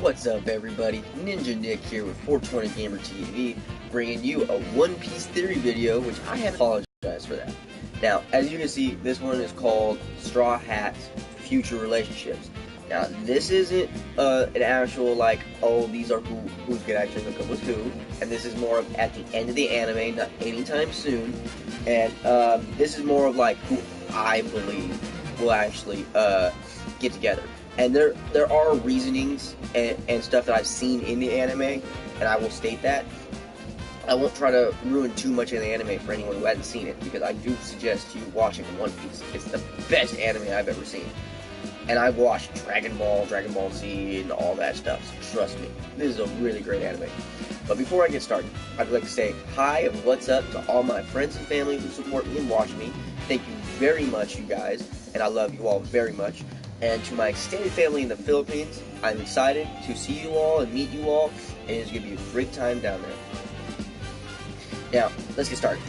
What's up, everybody? Ninja Nick here with 420 Gamer TV, bringing you a One Piece theory video, which I have apologized for that. Now, as you can see, this one is called Straw Hat's Future Relationships. Now, this isn't an actual, like, oh, these are who's gonna actually hook up with who, and this is more of at the end of the anime, not anytime soon, and this is more of, like, who I believe will actually get together. And there are reasonings and stuff that I've seen in the anime, and I will state that. I won't try to ruin too much of the anime for anyone who hasn't seen it, because I do suggest you watching One Piece. It's the best anime I've ever seen. And I've watched Dragon Ball Z, and all that stuff, so trust me, this is a really great anime. But before I get started, I'd like to say hi and what's up to all my friends and family who support me and watch me. Thank you very much, you guys, and I love you all very much. And to my extended family in the Philippines, I'm excited to see you all and meet you all, and it's going to be a great time down there. Now, let's get started.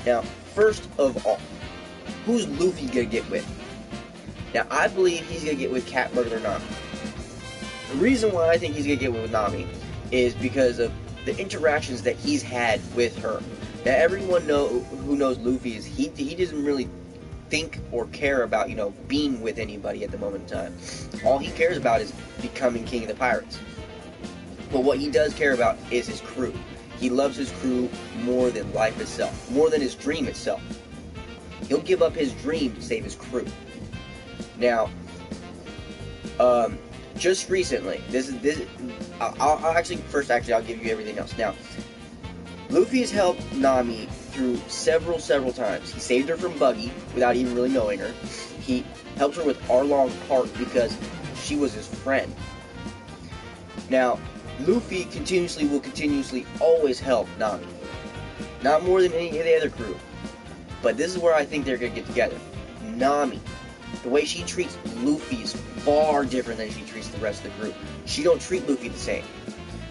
Now, first of all, who's Luffy going to get with? Now, I believe he's going to get with Cat Burglar Nami. The reason why I think he's going to get with Nami is because of the interactions that he's had with her. Now, everyone who knows Luffy is he doesn't really think or care about, being with anybody at the moment in time. All he cares about is becoming king of the pirates. But what he does care about is his crew. He loves his crew more than life itself, more than his dream itself. He'll give up his dream to save his crew. Now, just recently, I'll give you everything else. Now, Luffy has helped Nami through several times. He saved her from Buggy without even really knowing her. He helped her with Arlong Park because she was his friend. Now, Luffy will continuously always help Nami. Not more than any of the other crew. But this is where I think they're going to get together. Nami, the way she treats Luffy is far different than she treats the rest of the group. She don't treat Luffy the same.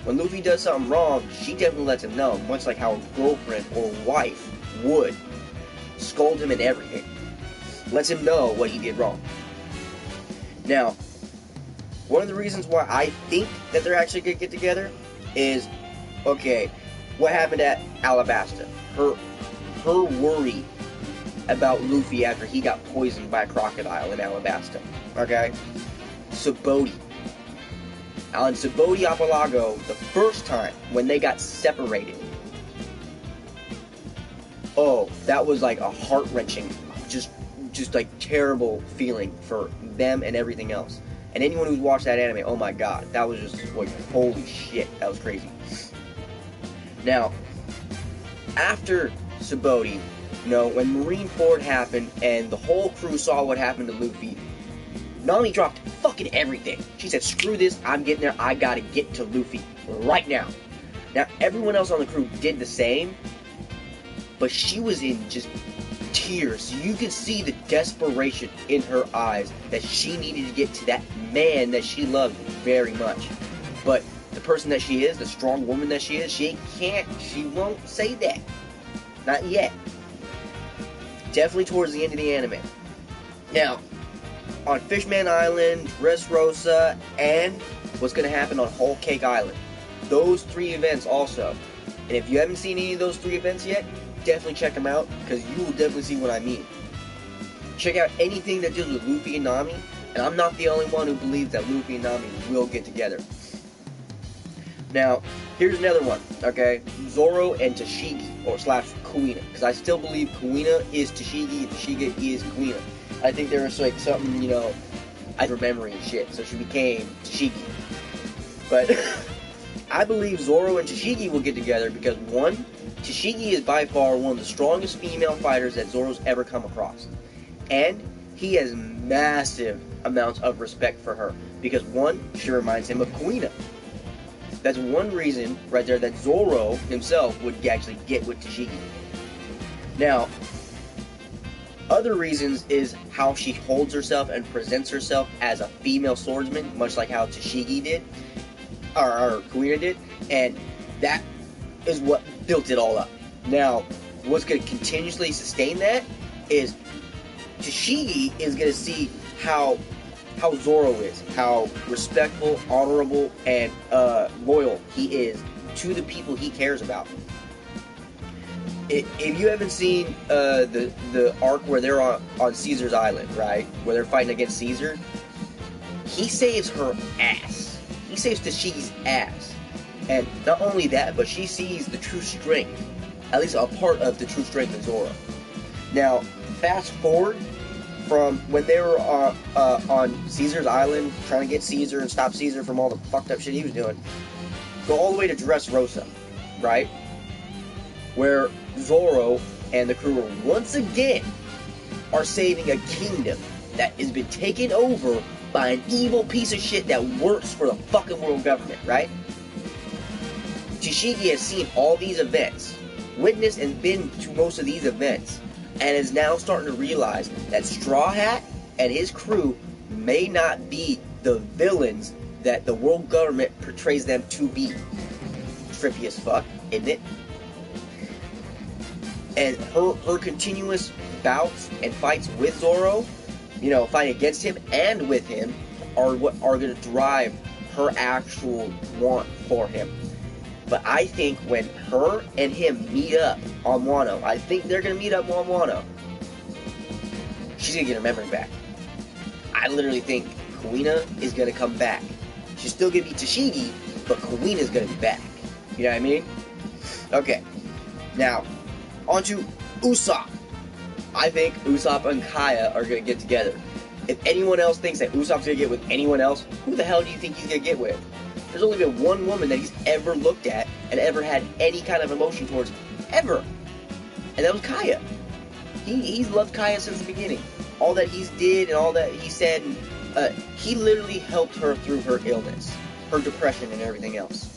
When Luffy does something wrong, she definitely lets him know, much like how a girlfriend or wife would. Scold him and everything. Lets him know what he did wrong. Now, one of the reasons why I think that they're actually going to get together is, okay, what happened at Alabasta? Her worry about Luffy after he got poisoned by a crocodile in Alabasta. Okay? Sabaody. On Sabaody Apalago, the first time when they got separated, oh, that was like a heart-wrenching, just like terrible feeling for them and everything else. And anyone who's watched that anime, oh my god, that was just like, holy shit, that was crazy. Now, after Sabaody, when Marineford happened and the whole crew saw what happened to Luffy, Nami dropped fucking everything. She said, screw this, I'm getting there, I gotta get to Luffy right now. Now, everyone else on the crew did the same, but she was in just tears. You could see the desperation in her eyes that she needed to get to that man that she loved very much. But the person that she is, the strong woman that she is, she won't say that. Not yet. Definitely towards the end of the anime. Now, on Fishman Island, Dressrosa, and what's going to happen on Whole Cake Island. Those 3 events also. And if you haven't seen any of those 3 events yet, definitely check them out, because you will definitely see what I mean. Check out anything that deals with Luffy and Nami, and I'm not the only one who believes that Luffy and Nami will get together. Now, here's another one, okay? Zoro and Tashigi, or / Kuina, because I still believe Kuina is Tashigi and Tashigi is Kuina. I think there was like something, I remember and shit, so she became Tashigi. But I believe Zoro and Tashigi will get together because, one, Tashigi is by far one of the strongest female fighters that Zoro's ever come across. And he has massive amounts of respect for her because, one, she reminds him of Kuina. That's one reason right there that Zoro himself would actually get with Tashigi. Now, other reasons is how she holds herself and presents herself as a female swordsman, much like how Tashigi did, or Kuina did, and that is what built it all up. Now, what's going to continuously sustain that is Tashigi is going to see how how Zoro is, how respectful, honorable, and loyal he is to the people he cares about. If you haven't seen the arc where they're on Caesar's Island, right, where they're fighting against Caesar, he saves her ass. He saves Tashigi's ass. And not only that, but she sees the true strength, at least a part of the true strength of Zoro. Now, fast forward from when they were on Caesar's Island, trying to get Caesar and stop Caesar from all the fucked up shit he was doing, go all the way to Dressrosa, right? Where Zoro and the crew once again are saving a kingdom that has been taken over by an evil piece of shit that works for the fucking world government, right? Tashigi has seen all these events, witnessed and been to most of these events, and is now starting to realize that Straw Hat and his crew may not be the villains that the world government portrays them to be. Trippy as fuck, isn't it? And her continuous bouts and fights with Zoro, fighting against him and with him, are what are going to drive her actual want for him. But I think when her and him meet up on Wano, I think they're going to meet up on Wano, she's going to get her memory back. I literally think Kuina is going to come back. She's still going to be Tashigi, but Kuina's going to be back. You know what I mean? Okay. Now, on to Usopp. I think Usopp and Kaya are going to get together. If anyone else thinks that Usopp's going to get with anyone else, who the hell do you think he's going to get with? There's only been one woman that he's ever looked at and ever had any kind of emotion towards, ever. And that was Kaya. He's loved Kaya since the beginning. All that he's did and all that he said, he literally helped her through her illness, her depression and everything else.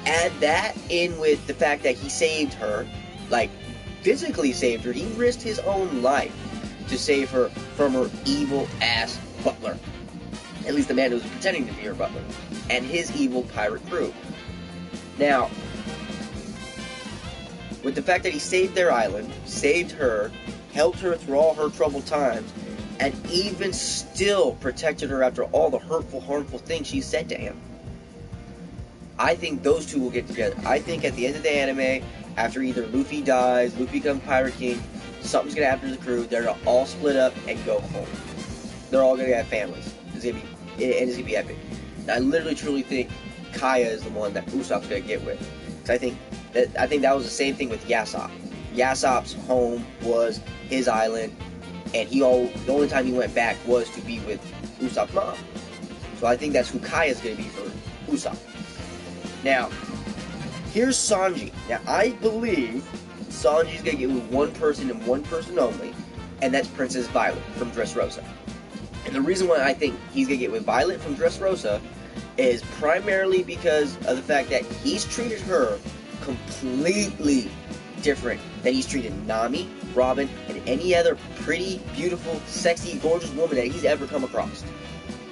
Add that in with the fact that he saved her, like physically saved her. He risked his own life to save her from her evil ass butler. At least the man who was pretending to be her butler, and his evil pirate crew. Now, with the fact that he saved their island, saved her, helped her through all her troubled times, and even still protected her after all the hurtful, harmful things she said to him, I think those two will get together. I think at the end of the anime, after either Luffy dies, Luffy becomes Pirate King, something's going to happen to the crew, they're going to all split up and go home. They're all going to have families. It's going to be epic. And I literally, truly think Kaya is the one that Usopp's going to get with. Because I think that was the same thing with Yasopp. Yasopp's home was his island, and the only time he went back was to be with Usopp's mom. So I think that's who Kaya's going to be for Usopp. Now, here's Sanji. Now, I believe Sanji's going to get with one person and one person only, and that's Princess Violet from Dressrosa. And the reason why I think he's going to get with Violet from Dressrosa is primarily because of the fact that he's treated her completely different than he's treated Nami, Robin, and any other pretty, beautiful, sexy, gorgeous woman that he's ever come across.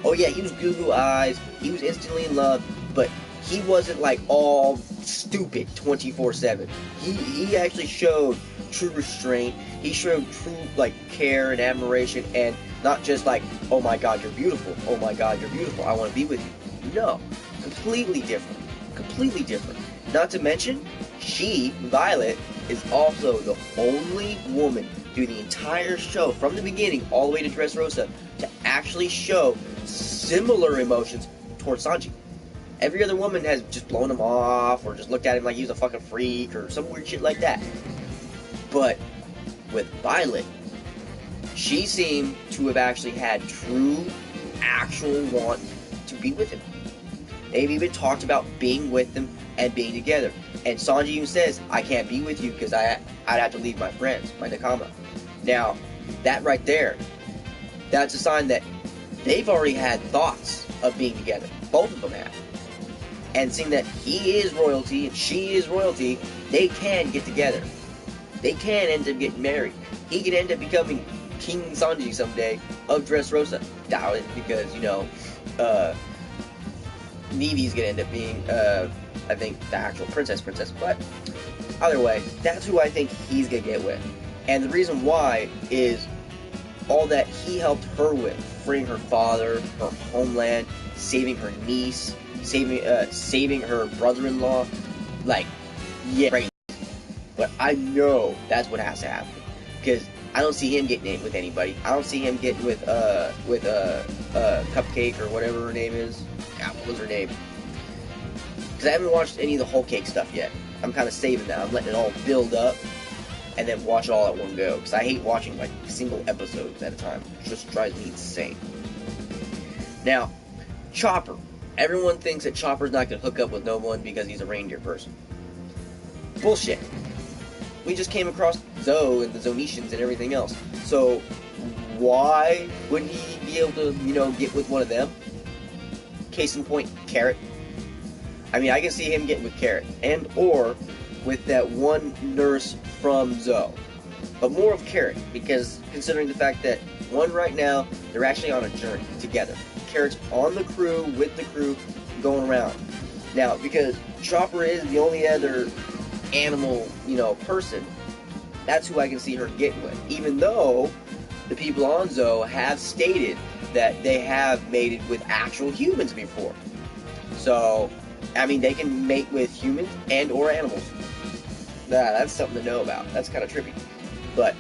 Oh yeah, he was goo-goo eyes, he was instantly in love, but he wasn't like all stupid 24/7. He actually showed true restraint. He showed true like care and admiration, and not just like, oh my god, you're beautiful. Oh my god, you're beautiful. I want to be with you. No, completely different. Completely different. Not to mention, Violet, is also the only woman through the entire show, from the beginning all the way to Dressrosa, to actually show similar emotions towards Sanji. Every other woman has just blown him off, or just looked at him like he was a fucking freak, or some weird shit like that. But with Violet, she seemed to have actually had true, actual want to be with him. They've even talked about being with him and being together. And Sanji even says, I can't be with you because I'd have to leave my friends, my Nakama. Now, that right there, that's a sign that they've already had thoughts of being together. Both of them have. And seeing that he is royalty and she is royalty, they can get together. They can end up getting married. He could end up becoming King Sanji someday of Dressrosa. Doubt it, because, Nevy's gonna end up being, I think, the actual princess. But either way, that's who I think he's gonna get with. And the reason why is all that he helped her with, freeing her father, her homeland, saving her niece, saving her brother-in-law, like, yeah, crazy. But I know that's what has to happen, because I don't see him getting in with anybody. I don't see him getting with Cupcake or whatever her name is. God, what was her name? Because I haven't watched any of the Whole Cake stuff yet. I'm kind of saving that. I'm letting it all build up and then watch it all at one go. Because I hate watching like single episodes at a time. It just drives me insane. Now, Chopper. Everyone thinks that Chopper's not going to hook up with no one because he's a reindeer person. Bullshit. We just came across Zoe and the Zonetians and everything else. So, why wouldn't he be able to, get with one of them? Case in point, Carrot. I mean, I can see him getting with Carrot. And, or, with that one nurse from Zoe. But more of Carrot, because considering the fact that, one, right now, they're actually on a journey together. Carrot's on the crew, with the crew, going around. Now, because Chopper is the only other animal, person, that's who I can see her getting with. Even though the people on Zoe have stated that they have mated with actual humans before. So, I mean, they can mate with humans and or animals. That's something to know about. That's kind of trippy. But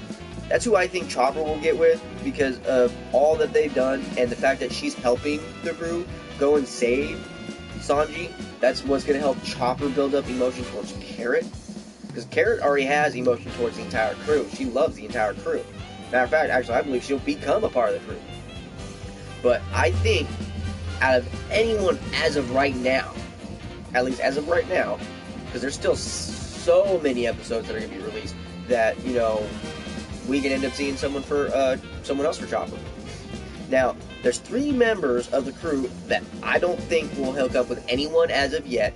that's who I think Chopper will get with, because of all that they've done and the fact that she's helping the crew go and save Sanji. That's what's going to help Chopper build up emotion towards Carrot. Because Carrot already has emotion towards the entire crew. She loves the entire crew. Matter of fact, actually, I believe she'll become a part of the crew. But I think, out of anyone as of right now, at least as of right now, because there's still so many episodes that are going to be released, that, we can end up seeing someone else for Chopper. Now, there's 3 members of the crew that I don't think will hook up with anyone as of yet.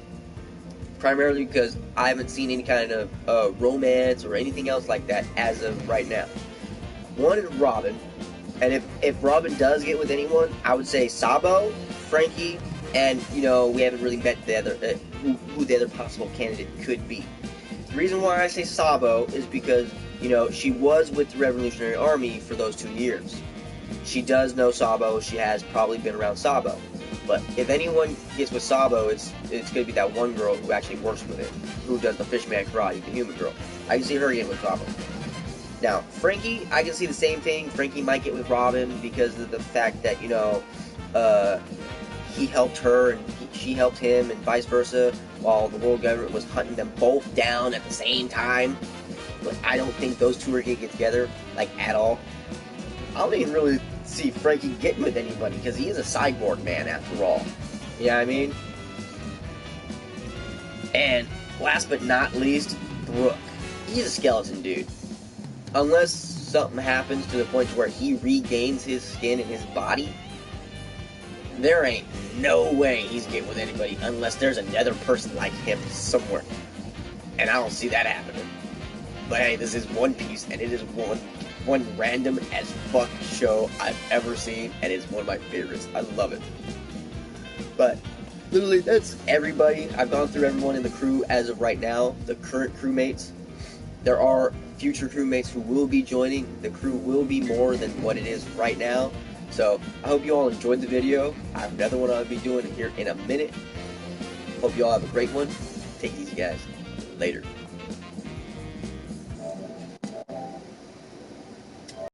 Primarily because I haven't seen any kind of romance or anything else like that as of right now. One is Robin, and if Robin does get with anyone, I would say Sabo, Frankie, and we haven't really met the other who the other possible candidate could be. The reason why I say Sabo is because she was with the Revolutionary Army for those 2 years. She does know Sabo. She has probably been around Sabo. But if anyone gets with Sabo, it's going to be that one girl who actually works with him, who does the fishman karate, the human girl. I can see her getting with Sabo. Now, Frankie, I can see the same thing. Frankie might get with Robin because of the fact that, he helped her and she helped him and vice versa, while the world government was hunting them both down at the same time. But I don't think those two are going to get together, at all. I don't even really see Frankie getting with anybody, because he is a cyborg man after all. You know what I mean? And last but not least, Brook. He's a skeleton dude. Unless something happens to the point where he regains his skin and his body, there ain't no way he's getting with anybody unless there's another person like him somewhere. And I don't see that happening. But hey, this is One Piece, and it is one random as fuck show I've ever seen, and it's one of my favorites. I love it. But literally, that's everybody. I've gone through everyone in the crew as of right now, the current crewmates. There are future crewmates who will be joining. The crew will be more than what it is right now. So I hope you all enjoyed the video. I have another one I'll be doing here in a minute. Hope you all have a great one. Take it easy, guys. Later.